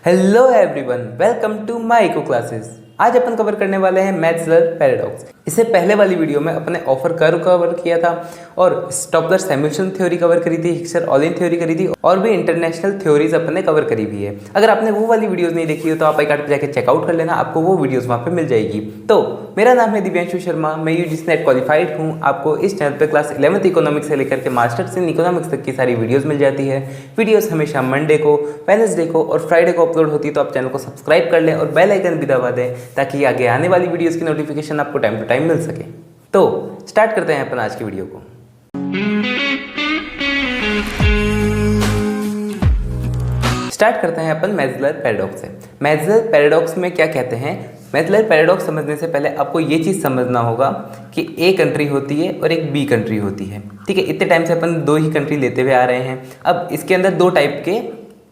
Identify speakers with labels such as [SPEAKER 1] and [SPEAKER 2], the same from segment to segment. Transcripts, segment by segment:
[SPEAKER 1] Hello everyone, welcome to my eco classes. आज अपन cover करने वाले हैं मैथ्सलर पैराडॉक्स। इससे पहले वाली वीडियो में अपने ऑफर कर्व कवर किया था और स्टॉपलर सैमुएल्सन थ्योरी कवर करी थी, हिक्सर ऑलिन थ्योरी करी थी और भी इंटरनेशनल थ्योरीज अपने कवर करी हुई है। अगर आपने वो वाली वीडियोस नहीं देखी हो तो आप iCard पे जाके चेकआउट कर लेना, आपको वो वीडियोस वहाँ पे मिल जाएगी। तो मेरा नाम है दिव्यांशु शर्मा, मैं यूजीसी नेट क्वालिफाइड हूँ। आपको इस चैनल पर क्लास 11th इकोनॉमिक्स से लेकर के मास्टर्स इन इकोनॉमिक्स तक की सारी वीडियोस मिल जाती है। वीडियोस हमेशा मंडे को, वेडनेसडे को और फ्राइडे को अपलोड होती है, तो आप चैनल को सब्सक्राइब कर लें और बेल आइकन भी दबा दें ताकि आगे आने वाली वीडियोस की नोटिफिकेशन आपको टाइम टू टाइम मिल सके। तो स्टार्ट करते हैं अपन आज की वीडियो को। स्टार्ट करते हैं अपन मैथ्सलर पैराडॉक्स से। मैथ्सलर पैराडॉक्स में क्या कहते हैं? मैथ्सलर पैराडॉक्स समझने से पहले आपको ये चीज़ समझना होगा कि ए कंट्री होती है और एक बी कंट्री होती है। ठीक है, इतने टाइम से अपन दो ही कंट्री लेते हुए आ रहे हैं। अब इसके अंदर दो टाइप के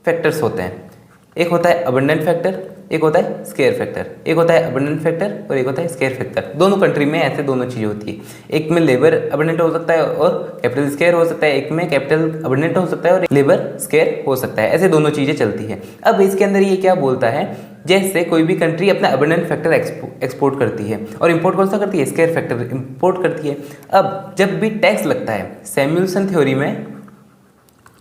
[SPEAKER 1] फैक्टर्स होते हैं, एक होता है अबंडेंट फैक्टर, एक होता है स्केयर फैक्टर। एक होता है अबंडेंट फैक्टर और एक होता है स्केयर फैक्टर। दोनों कंट्री में ऐसे दोनों चीज़ें होती है। एक में लेबर अबंडेंट हो सकता है और कैपिटल स्केयर हो सकता है, एक में कैपिटल अबंडेंट हो सकता है और लेबर स्केयर हो सकता है। ऐसे दोनों चीज़ें चलती है। अब इसके अंदर ये क्या बोलता है, जैसे कोई भी कंट्री अपना अबंडेंट फैक्टर एक्सपोर्ट करती है और इंपोर्ट कौन सा करती है? स्केयर फैक्टर इंपोर्ट करती है। अब जब भी टैक्स लगता है, सैमुएल्सन थ्योरी में,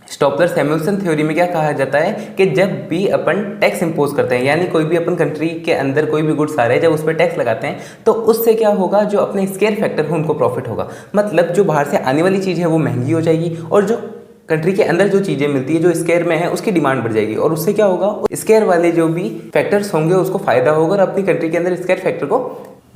[SPEAKER 1] स्टॉपलर सैमुएल्सन थ्योरी में क्या कहा जाता है कि जब भी अपन टैक्स इंपोज करते हैं, यानी कोई भी अपन कंट्री के अंदर कोई भी गुड्स आ रहे हैं, जब उस पर टैक्स लगाते हैं तो उससे क्या होगा, जो अपने स्केयर फैक्टर है उनको प्रॉफिट होगा। मतलब जो बाहर से आने वाली चीज़ है वो महंगी हो जाएगी और जो कंट्री के अंदर जो चीज़ें मिलती है, जो स्केयर में है, उसकी डिमांड बढ़ जाएगी और उससे क्या होगा, स्केयर वाले जो भी फैक्टर्स होंगे उसको फायदा होगा और अपनी कंट्री के अंदर स्केयर फैक्टर को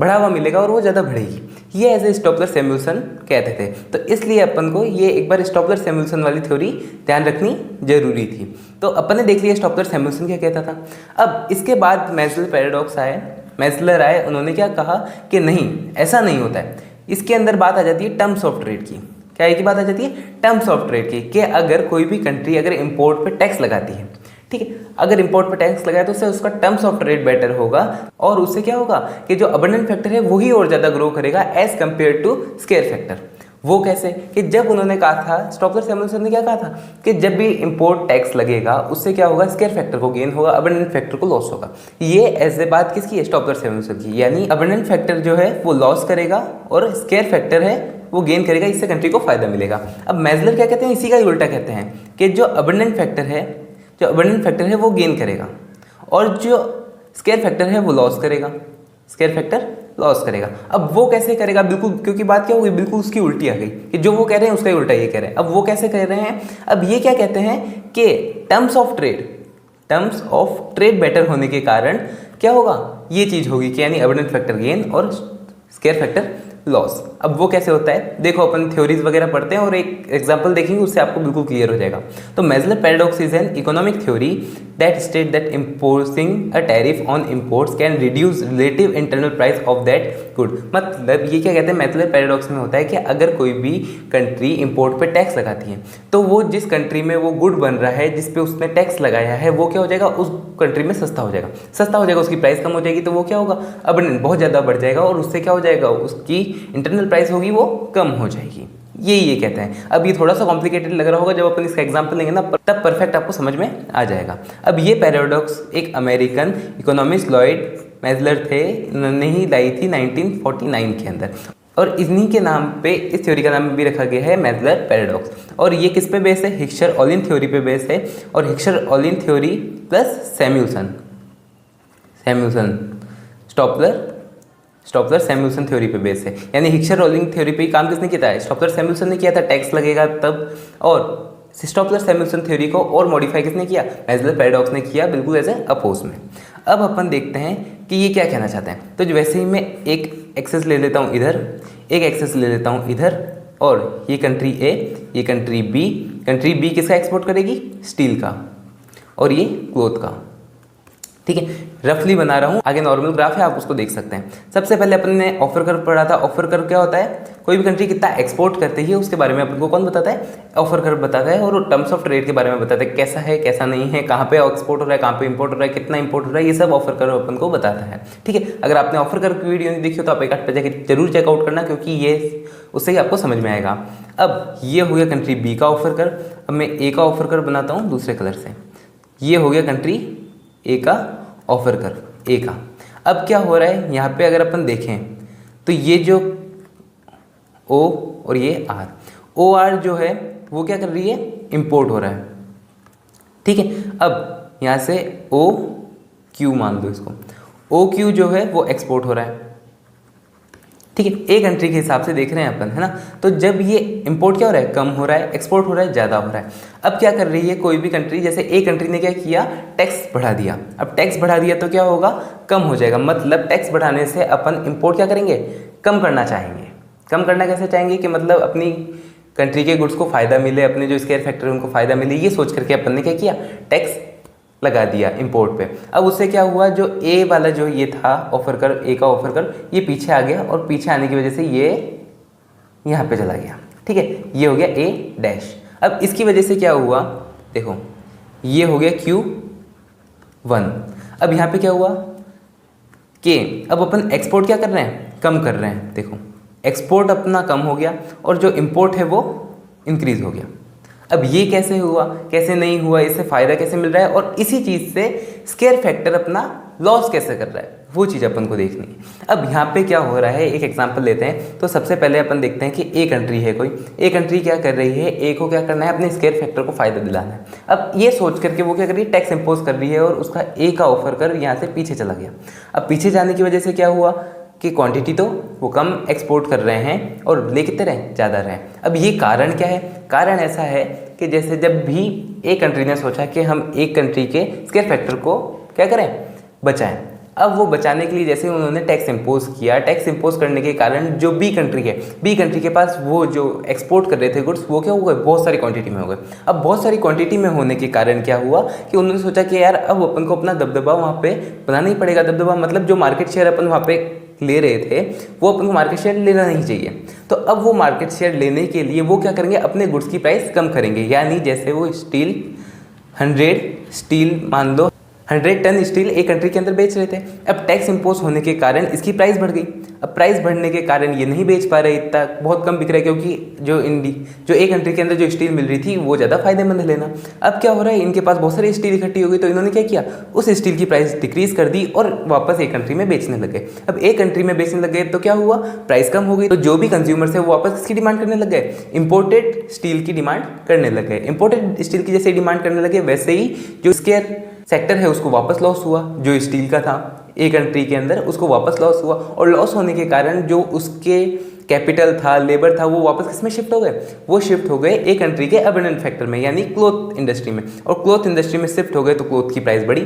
[SPEAKER 1] बढ़ावा मिलेगा और वो ज़्यादा बढ़ेगी। ये ऐसे स्टॉपलर सैमुएल्सन कहते थे। तो इसलिए अपन को ये एक बार स्टॉपलर सैमुएल्सन वाली थ्योरी ध्यान रखनी जरूरी थी। तो अपन ने देख लिया स्टॉपलर सैमुएल्सन क्या कहता था। अब इसके बाद मैथ्सलर पैराडॉक्स आए, मैथ्सलर आए, उन्होंने क्या कहा कि नहीं, ऐसा नहीं होता है। इसके अंदर बात आ जाती है टर्म्स ऑफ ट्रेड की। क्या एक ही बात आ जाती है? टर्म्स ऑफ ट्रेड की, कि अगर कोई भी कंट्री अगर इम्पोर्ट पर टैक्स लगाती है, ठीक है, अगर इंपोर्ट पर टैक्स लगाए तो उससे उसका टर्म्स ऑफ ट्रेड बेटर होगा और उससे क्या होगा कि जो अबंडेंट फैक्टर है वही और ज़्यादा ग्रो करेगा as compare to square factor. वो कैसे? कि जब उन्होंने कहा था, स्टॉपलर सैमुएल्सन ने क्या कहा था कि जब भी इंपोर्ट टैक्स लगेगा उससे क्या होगा, स्केयर फैक्टर को गेन होगा, अबंडेंट फैक्टर को लॉस होगा। ये ऐसे बात किसकी है? स्टॉपलर सैमुएल्सन की। यानी अबंडेंट फैक्टर जो है वो लॉस करेगा और स्केयर फैक्टर है वो गेन करेगा, इससे कंट्री को फायदा मिलेगा। अब मैथ्सलर क्या कहते हैं? इसी का ही उल्टा कहते हैं कि जो अबंडेंट फैक्टर है, जो अबंडेंट फैक्टर है वो गेन करेगा और जो स्केयर फैक्टर है वो लॉस करेगा, स्केयर फैक्टर लॉस करेगा। अब वो कैसे करेगा? बिल्कुल, क्योंकि बात क्या हो गई, बिल्कुल उसकी उल्टी आ गई कि जो वो कह रहे हैं उसका ही उल्टा ये कह रहे हैं। अब वो कैसे कह रहे हैं? अब ये क्या कहते हैं कि टर्म्स ऑफ ट्रेड बेटर होने के कारण क्या होगा, ये चीज़ होगी कि यानी अबंडेंट फैक्टर गेन और स्केयर फैक्टर लॉस। अब वो कैसे होता है, देखो अपन थ्योरीज वगैरह पढ़ते हैं और एक एग्जांपल देखेंगे, उससे आपको बिल्कुल क्लियर हो जाएगा। तो Metzler paradox is an economic theory that state that imposing a tariff on imports can reduce relative internal price of that good. मतलब ये क्या कहते हैं, मैथ्सलर पैराडॉक्स में होता है कि अगर कोई भी कंट्री इंपोर्ट पे टैक्स लगाती है तो वो जिस कंट्री में वो गुड बन रहा है, जिस पे उसने टैक्स लगाया है, वो क्या हो जाएगा, उस कंट्री में सस्ता हो जाएगा, उसकी प्राइस कम हो जाएगी। तो वो क्या होगा, अबंडेंट बहुत ज़्यादा बढ़ जाएगा और उससे क्या हो जाएगा, उसकी इंटरनल प्राइस होगी वो कम हो जाएगी। ये कहते हैं। अब ये थोड़ा सा कॉम्प्लिकेटेड लग रहा होगा, जब अपन इसका एग्जांपल लेंगे ना तब परफेक्ट आपको समझ में आ जाएगा। अब ये पैराडॉक्स एक अमेरिकन इकोनॉमिस्ट लॉयड मैथ्सलर थे, इन्होंने ही लाई थी 1949 के अंदर और इन्हीं के नाम पे इस थ्योरी का नाम भी रखा गया है मैथ्सलर पैराडॉक्स। और ये किस पे बेस है? हिक्सर ऑलिन थ्योरी पे बेस है और हिक्सर ऑलिन थ्योरी प्लस सैमुएल्सन स्टॉपलर सैमुएल्सन थ्योरी पे बेस है। यानी हिक्सर ऑलिन थ्योरी पे काम किसने किया था? स्टॉपलर सैमुएल्सन ने किया था, टैक्स लगेगा तब। और स्टॉपलर सैमुएल्सन थ्योरी को और मॉडिफाई किसने किया? मैथ्सलर पैराडॉक्स ने किया, बिल्कुल एज ए अपोज में। अब अपन देखते हैं कि ये क्या कहना चाहते हैं। तो वैसे ही मैं एक एक्सेस ले लेता हूँ इधर, एक एक्सेस ले लेता हूँ इधर, और ये कंट्री ए, ये कंट्री बी। कंट्री बी किसका एक्सपोर्ट करेगी? स्टील का, और ये क्लोथ का। ठीक है, रफली बना रहा हूँ, आगे नॉर्मल ग्राफ है, आप उसको देख सकते हैं। सबसे पहले अपन ने ऑफर कर्व पढ़ा था। ऑफर कर्व क्या होता है? कोई भी कंट्री कितना एक्सपोर्ट करती है उसके बारे में अपन को कौन बताता है? ऑफर कर्व बताता है। और टर्म्स ऑफ ट्रेड के बारे में बताता है, कैसा है कैसा नहीं है, कहाँ पे एक्सपोर्ट हो रहा है, कहाँ पे इंपोर्ट हो रहा है, कितना इंपोर्ट हो रहा है, ये सब ऑफर कर्व अपन को बताता है। ठीक है, अगर आपने ऑफर कर्व की वीडियो नहीं देखी हो तो आप iCard पे जाके जरूर चेकआउट करना, क्योंकि ये उससे ही आपको समझ में आएगा। अब ये हो गया कंट्री बी का ऑफर कर्व। अब मैं ए का ऑफर कर्व बनाता हूँ दूसरे कलर से। ये हो गया कंट्री ए का ऑफर कर्व ए का। अब क्या हो रहा है यहाँ पे अगर अपन देखें तो ये जो ओ और ये आर, ओ आर जो है वो क्या कर रही है, इंपोर्ट हो रहा है। ठीक है, अब यहाँ से ओ क्यू मान लो इसको, ओ क्यू जो है वो एक्सपोर्ट हो रहा है। ठीक है, एक कंट्री के हिसाब से देख रहे हैं अपन, है ना। तो जब ये इंपोर्ट क्या हो रहा है, कम हो रहा है, एक्सपोर्ट हो रहा है, ज़्यादा हो रहा है। अब क्या कर रही है कोई भी कंट्री, जैसे एक कंट्री ने क्या किया, टैक्स बढ़ा दिया। अब टैक्स बढ़ा दिया तो क्या होगा, कम हो जाएगा। मतलब टैक्स बढ़ाने से अपन इंपोर्ट क्या करेंगे, कम करना चाहेंगे। कम करना कैसे चाहेंगे कि मतलब अपनी कंट्री के गुड्स को फ़ायदा मिले, अपने जो स्केयर फैक्टर है उनको फ़ायदा मिले, ये सोच करके अपन ने क्या किया, टैक्स लगा दिया इंपोर्ट पे। अब उससे क्या हुआ, जो ए वाला जो ये था ऑफर कर, ए का ऑफर कर, ये पीछे आ गया और पीछे आने की वजह से ये यहाँ पे चला गया। ठीक है, ये हो गया ए डैश। अब इसकी वजह से क्या हुआ, देखो ये हो गया Q1। अब यहाँ पे क्या हुआ कि अब अपन एक्सपोर्ट क्या कर रहे हैं, कम कर रहे हैं। देखो एक्सपोर्ट अपना कम हो गया और जो इंपोर्ट है वो इंक्रीज हो गया। अब ये कैसे हुआ, कैसे नहीं हुआ, इससे फ़ायदा कैसे मिल रहा है, और इसी चीज़ से स्केयर फैक्टर अपना लॉस कैसे कर रहा है, वो चीज़ अपन को देखनी है। अब यहाँ पे क्या हो रहा है, एक एग्जांपल लेते हैं। तो सबसे पहले अपन देखते हैं कि ए कंट्री है कोई, ए कंट्री क्या कर रही है, ए को क्या करना है, अपने स्केयर फैक्टर को फ़ायदा दिलाना है। अब ये सोच करके वो क्या कर रही है, टैक्स इम्पोज कर रही है और उसका ए का ऑफर कर यहाँ से पीछे चला गया। अब पीछे जाने की वजह से क्या हुआ कि क्वांटिटी तो वो कम एक्सपोर्ट कर रहे हैं और ले कितने रहे, ज़्यादा रहे। अब ये कारण क्या है, कारण ऐसा है कि जैसे जब भी एक कंट्री ने सोचा कि हम एक कंट्री के स्केयर फैक्टर को क्या करें, बचाएं। अब वो बचाने के लिए जैसे उन्होंने टैक्स इम्पोज किया, टैक्स इम्पोज करने के कारण जो बी कंट्री है, बी कंट्री के पास वो जो एक्सपोर्ट कर रहे थे गुड्स, वो क्या हो गए, बहुत सारी क्वांटिटी में हो गए। अब बहुत सारी क्वांटिटी में होने के कारण क्या हुआ कि उन्होंने सोचा कि यार अब अपन को अपना दबदबा वहाँ पे बनाना ही पड़ेगा। दबदबा मतलब जो मार्केट शेयर अपन वहाँ पे ले रहे थे वो अपन को मार्केट शेयर लेना नहीं चाहिए। तो अब वो मार्केट शेयर लेने के लिए वो क्या करेंगे, अपने गुड्स की प्राइस कम करेंगे। यानी जैसे वो स्टील 100 स्टील मान लो 100 टन स्टील एक कंट्री के अंदर बेच रहे थे। अब टैक्स इम्पोज होने के कारण इसकी प्राइस बढ़ गई। अब प्राइस बढ़ने के कारण ये नहीं बेच पा रहे, इतना बहुत कम बिक रहा है, क्योंकि जो एक कंट्री के अंदर जो स्टील मिल रही थी वो ज़्यादा फायदेमंद लेना। अब क्या हो रहा है, इनके पास बहुत सारी स्टील इकट्ठी हो गई, तो इन्होंने क्या किया, उस स्टील की प्राइस डिक्रीज कर दी और वापस एक कंट्री में बेचने लगे। अब एक कंट्री में बेचने लग गए तो क्या हुआ, प्राइस कम हो गई। तो जो भी कंज्यूमर्स है वो वापस किसकी डिमांड करने लग गए, इंपोर्टेड स्टील की डिमांड करने लग गए। इंपोर्टेड स्टील की जैसे डिमांड करने लगे वैसे ही जो स्केयर सेक्टर है उसको वापस लॉस हुआ। जो स्टील का था एक कंट्री के अंदर उसको वापस लॉस हुआ, और लॉस होने के कारण जो उसके कैपिटल था, लेबर था, वो वापस किस में शिफ्ट हो गए, वो शिफ्ट हो गए एक कंट्री के अबंडेंट फैक्टर में, यानी क्लॉथ इंडस्ट्री में। और क्लॉथ इंडस्ट्री में शिफ्ट हो गए तो क्लॉथ की प्राइस बढ़ी।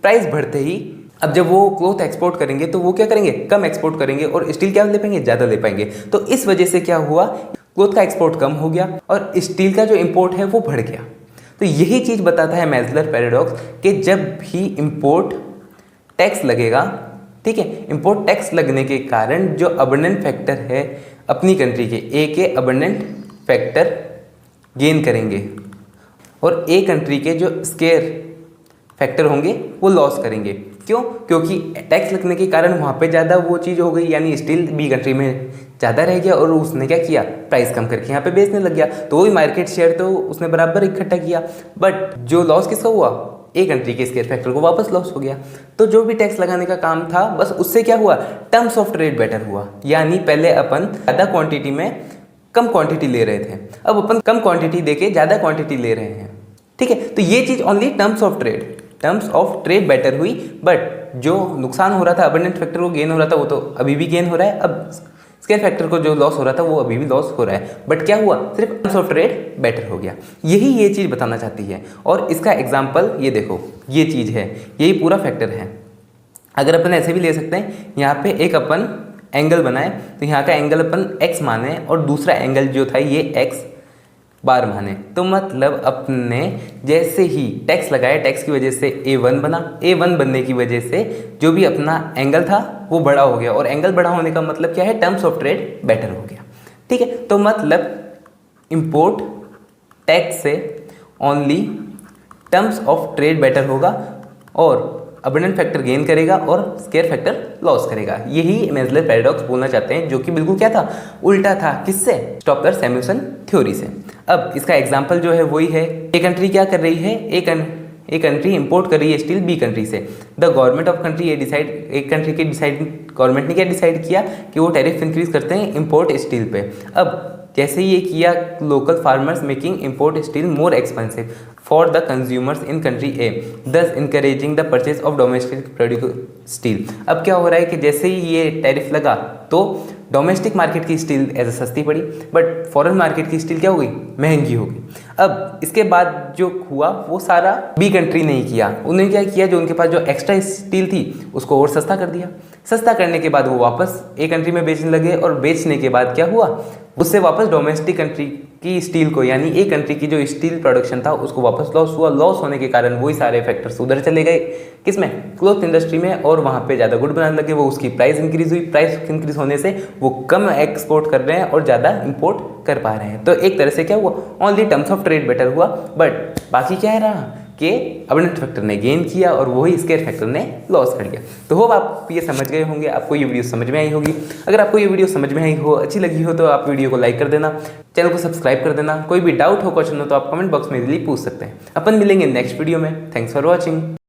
[SPEAKER 1] प्राइस बढ़ते ही अब जब वो क्लॉथ एक्सपोर्ट करेंगे तो वो क्या करेंगे, कम एक्सपोर्ट करेंगे, और स्टील क्या ले पाएंगे, ज़्यादा ले पाएंगे। तो इस वजह से क्या हुआ, क्लॉथ का एक्सपोर्ट कम हो गया और स्टील का जो इम्पोर्ट है वो बढ़ गया। तो यही चीज़ बताता है मैज़लर पैराडॉक्स कि जब भी इंपोर्ट टैक्स लगेगा, ठीक है, इंपोर्ट टैक्स लगने के कारण जो अबंडेंट फैक्टर है अपनी कंट्री के, ए के अबंडेंट फैक्टर गेन करेंगे और ए कंट्री के जो स्केयर फैक्टर होंगे वो लॉस करेंगे। क्यों, क्योंकि टैक्स लगने के कारण वहाँ पे ज़्यादा वो चीज़ हो गई, यानी स्टील बी कंट्री में ज़्यादा रह गया और उसने क्या किया, प्राइस कम करके यहाँ पे बेचने लग गया। तो वही मार्केट शेयर तो उसने बराबर इकट्ठा किया, बट जो लॉस किसका हुआ, एक कंट्री के स्केयर फैक्टर को वापस लॉस हो गया। तो जो भी टैक्स लगाने का काम था बस उससे क्या हुआ, टर्म्स ऑफ ट्रेड बेटर हुआ। यानी पहले अपन ज़्यादा क्वांटिटी में कम क्वांटिटी ले रहे थे, अब अपन कम क्वांटिटी दे के ज़्यादा क्वांटिटी ले रहे हैं। ठीक है, तो ये चीज़ only terms of trade better हुई, बट जो नुकसान हो रहा था अबंडेंट फैक्टर को गेन हो रहा था वो तो अभी भी गेन हो रहा है। अब स्केयर फैक्टर को जो लॉस हो रहा था वो अभी भी लॉस हो रहा है, बट क्या हुआ, सिर्फ टर्म्स ऑफ ट्रेड बेटर हो गया। यही ये चीज़ बताना चाहती है। और इसका एग्जाम्पल ये देखो, ये चीज़ है, यही पूरा फैक्टर है। अगर अपन ऐसे भी ले सकते हैं, यहाँ पे एक अपन एंगल बनाए तो यहाँ का एंगल अपन x माने और दूसरा एंगल जो था ये x बार माने। तो मतलब अपने जैसे ही टैक्स लगाया, टैक्स की वजह से A1 बना, A1 बनने की वजह से जो भी अपना एंगल था वो बड़ा हो गया, और एंगल बड़ा होने का मतलब क्या है, टर्म्स ऑफ ट्रेड बेटर हो गया। ठीक है, तो मतलब इंपोर्ट टैक्स से only terms of trade better होगा और अबंडेंट फैक्टर गेन करेगा और स्केयर फैक्टर लॉस करेगा। यही मैज़लर पैराडॉक्स बोलना चाहते हैं, जो कि बिल्कुल क्या था, उल्टा था। किससे, स्टॉपलर-सैमुअल्सन थ्योरी से। अब इसका एग्जांपल जो है वही है, एक कंट्री क्या कर रही है, एक एक कंट्री इंपोर्ट कर रही है स्टील बी कंट्री से, द गवर्नमेंट ऑफ कंट्री ये डिसाइड, एक कंट्री की गवर्नमेंट ने क्या डिसाइड किया कि वो टैरिफ इंक्रीज करते हैं इंपोर्ट स्टील पे। अब जैसे ये किया, local farmers making import steel more expensive for the consumers in country A, thus encouraging the purchase of domestic produce steel. अब क्या हो रहा है कि जैसे ही ये टैरिफ लगा तो डोमेस्टिक मार्केट की स्टील ऐसे सस्ती पड़ी, बट फॉरेन मार्केट की स्टील क्या हो गई, महंगी हो गई। अब इसके बाद जो हुआ वो सारा बी कंट्री ने ही किया। उन्होंने क्या किया, जो उनके पास जो एक्स्ट्रा स्टील थी उसको और सस्ता कर दिया। सस्ता करने के बाद वो वापस एक कंट्री में बेचने लगे, और बेचने के बाद क्या हुआ, उससे वापस डोमेस्टिक कंट्री की स्टील को, यानी एक कंट्री की जो स्टील प्रोडक्शन था उसको वापस लॉस हुआ। लॉस होने के कारण वही सारे फैक्टर्स उधर चले गए, किसमें, क्लॉथ इंडस्ट्री में, और वहाँ पे ज़्यादा गुड बनाने लगे। वो उसकी प्राइस इंक्रीज हुई, प्राइस इंक्रीज होने से वो कम एक्सपोर्ट कर रहे हैं और ज़्यादा इंपोर्ट कर पा रहे हैं। तो एक तरह से क्या हुआ, only terms of trade better हुआ, बट बाकी क्या है रहा कि अबंडेंट फैक्टर ने गेन किया और वही स्केयर फैक्टर ने लॉस कर दिया। तो होप आप ये समझ गए होंगे, आपको ये वीडियो समझ में आई होगी। अगर आपको ये वीडियो समझ में आई हो, अच्छी लगी हो, तो आप वीडियो को लाइक कर देना, चैनल को सब्सक्राइब कर देना। कोई भी डाउट हो, क्वेश्चन हो तो आप कमेंट बॉक्स में इजीली पूछ सकते हैं। अपन मिलेंगे नेक्स्ट वीडियो में। Thanks for watching.